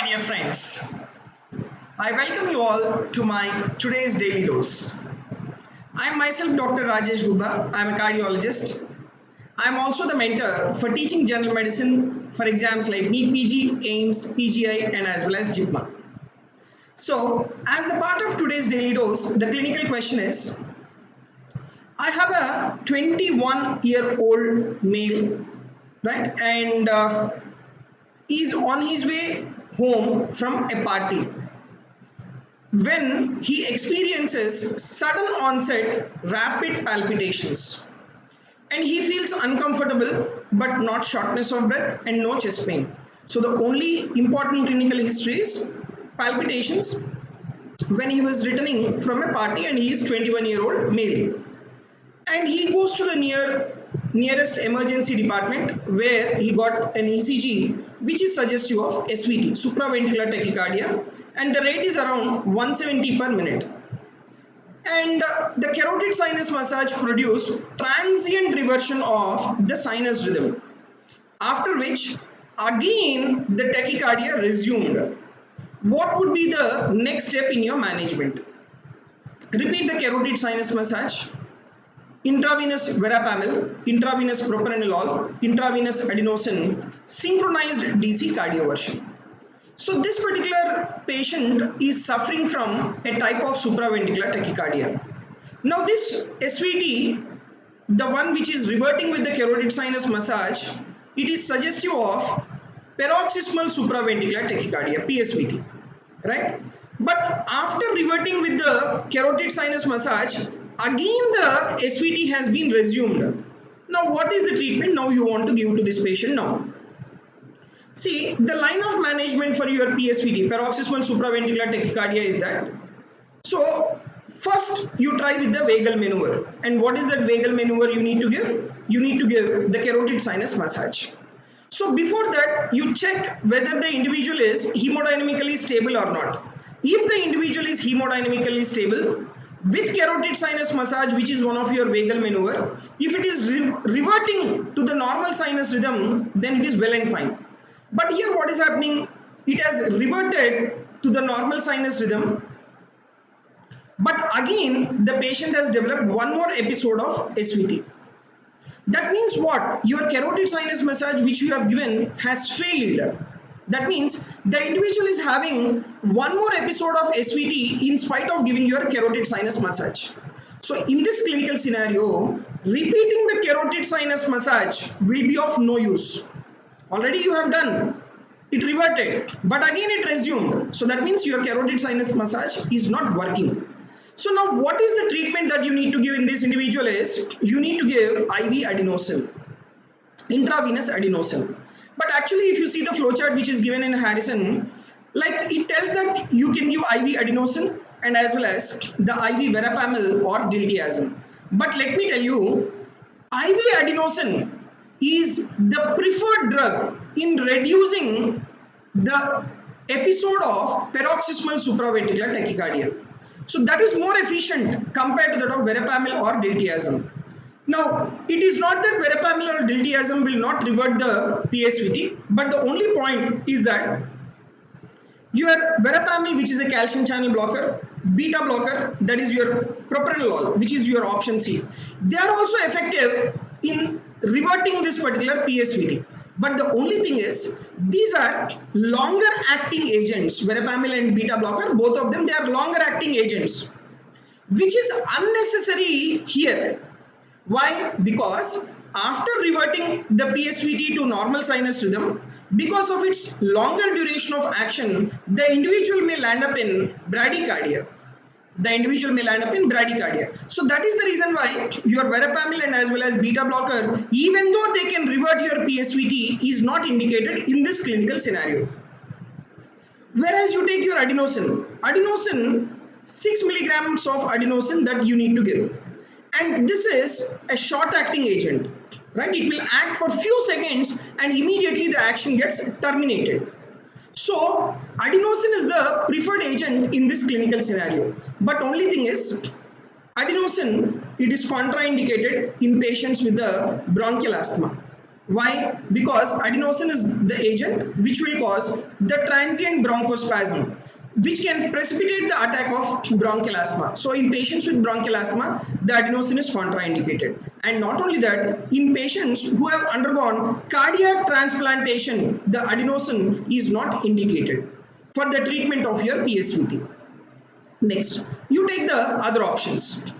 my dear friends. I welcome you all to my today's daily dose. I am myself Dr. Rajesh Gubba. I am a cardiologist. I am also the mentor for teaching general medicine for exams like NEET PG, AIMS, PGI, and as well as JIPMA. So, as the part of today's daily dose, the clinical question is: I have a 21-year-old male, right, and is on his way home from a party when he experiences sudden onset rapid palpitations, and he feels uncomfortable but not shortness of breath and no chest pain. So the only important clinical history is palpitations when he was returning from a party, and he is 21-year-old male, and he goes to the nearest emergency department where he got an ECG which is suggestive of SVT, supraventricular tachycardia, and the rate is around 170 per minute. And the carotid sinus massage produced transient reversion of the sinus rhythm, after which again the tachycardia resumed. What would be the next step in your management? Repeat the carotid sinus massage. Intravenous verapamil, intravenous propranolol, intravenous adenosine, synchronized DC cardioversion. So this particular patient is suffering from a type of supraventricular tachycardia. Now this SVT, the one which is reverting with the carotid sinus massage, it is suggestive of paroxysmal supraventricular tachycardia, PSVT, right? But after reverting with the carotid sinus massage, again the SVT has been resumed. Now what is the treatment now you want to give to this patient now? See, the line of management for your PSVT, paroxysmal supraventricular tachycardia, is that. So first you try with the vagal maneuver. And what is that vagal maneuver you need to give? You need to give the carotid sinus massage. So before that, you check whether the individual is hemodynamically stable or not. If the individual is hemodynamically stable, with carotid sinus massage, which is one of your vagal maneuver, if it is reverting to the normal sinus rhythm, then it is well and fine. But here what is happening? It has reverted to the normal sinus rhythm, but again the patient has developed one more episode of SVT. That means what? Your carotid sinus massage which you have given has failed. That means the individual is having one more episode of SVT in spite of giving your carotid sinus massage. So in this clinical scenario, repeating the carotid sinus massage will be of no use. Already you have done, it reverted, but again it resumed. So that means your carotid sinus massage is not working. So now what is the treatment that you need to give in this individual is, you need to give IV adenosine, intravenous adenosine. But actually if you see the flowchart which is given in Harrison, like it tells that you can give IV adenosine and as well as the IV verapamil or diltiazem. But let me tell you, IV adenosine is the preferred drug in reducing the episode of paroxysmal supraventricular tachycardia. So that is more efficient compared to that of verapamil or diltiazem. Now, it is not that verapamil or diltiazem will not revert the PSVT, but the only point is that your verapamil, which is a calcium channel blocker, beta blocker, that is your propranolol, which is your option C, they are also effective in reverting this particular PSVT. But the only thing is, these are longer acting agents. Verapamil and beta blocker, both of them, they are longer acting agents, which is unnecessary here. Why? Because after reverting the PSVT to normal sinus rhythm, because of its longer duration of action, the individual may land up in bradycardia. So that is the reason why your verapamil and as well as beta blocker, even though they can revert your PSVT, is not indicated in this clinical scenario. Whereas you take your adenosine, 6 milligrams of adenosine that you need to give. And this is a short acting agent, right? It will act for few seconds and immediately the action gets terminated. So adenosine is the preferred agent in this clinical scenario. But only thing is, adenosine, it is contraindicated in patients with the bronchial asthma. Why? Because adenosine is the agent which will cause the transient bronchospasm, which can precipitate the attack of bronchial asthma. So in patients with bronchial asthma, the adenosine is contraindicated. And not only that, in patients who have undergone cardiac transplantation, the adenosine is not indicated for the treatment of your PSVT. Next, you take the other options.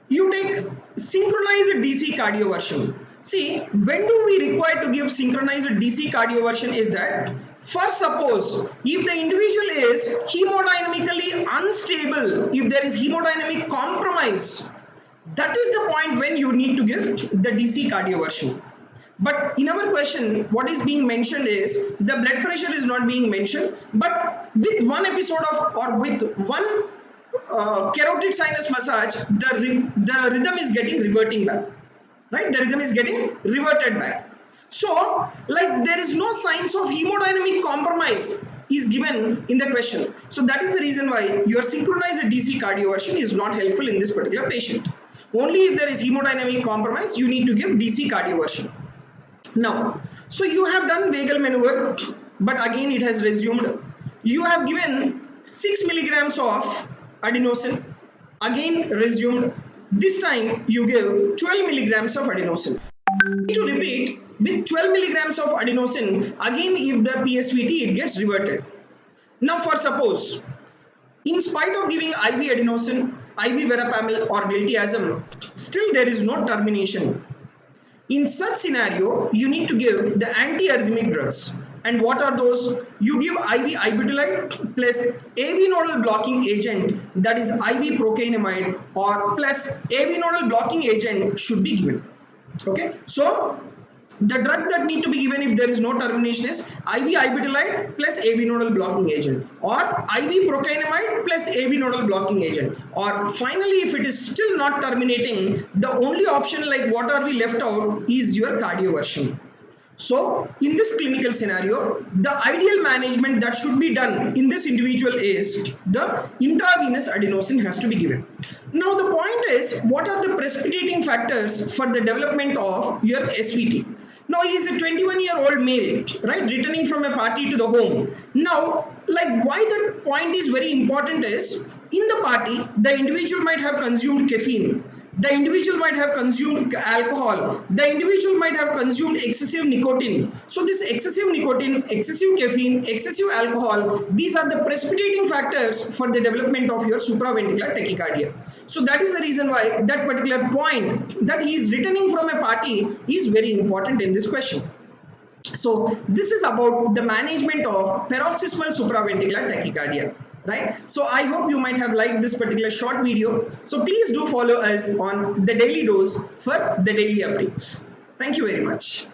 You take synchronized DC cardioversion. See, when do we require to give synchronized DC cardioversion is that, for suppose, if the individual is hemodynamically unstable, if there is hemodynamic compromise, that is the point when you need to give the DC cardioversion. But in our question, what is being mentioned is the blood pressure is not being mentioned, but with one episode of or with one carotid sinus massage, the rhythm is getting reverting back, right? The rhythm is getting reverted back. So, like there is no signs of hemodynamic compromise is given in the question. So that is the reason why your synchronized DC cardioversion is not helpful in this particular patient. Only if there is hemodynamic compromise, you need to give DC cardioversion. Now, so you have done vagal maneuver, but again it has resumed. You have given 6 milligrams of adenosine, again resumed. This time you give 12 milligrams of adenosine. To repeat with 12 milligrams of adenosine, again if the PSVT it gets reverted. Now for suppose, in spite of giving IV adenosine, IV verapamil or diltiazem, still there is no termination. In such scenario, you need to give the antiarrhythmic drugs. And what are those? You give IV ibutylite plus AV nodal blocking agent, that is IV procainamide, or plus AV nodal blocking agent should be given. Okay, so the drugs that need to be given if there is no termination is IV ibutylite plus AV nodal blocking agent, or IV procainamide plus AV nodal blocking agent, or finally if it is still not terminating, the only option like what are we left out is your cardioversion. So in this clinical scenario, the ideal management that should be done in this individual is the intravenous adenosine has to be given. Now the point is, what are the precipitating factors for the development of your SVT? Now he is a 21-year-old male, right, returning from a party to the home. Now, like why that point is very important is, in the party, the individual might have consumed caffeine. The individual might have consumed alcohol. The individual might have consumed excessive nicotine. So this excessive nicotine, excessive caffeine, excessive alcohol, these are the precipitating factors for the development of your supraventricular tachycardia. So that is the reason why that particular point that he is returning from a party is very important in this question. So this is about the management of paroxysmal supraventricular tachycardia. Right? So I hope you might have liked this particular short video. So please do follow us on the Daily Dose for the daily updates. Thank you very much.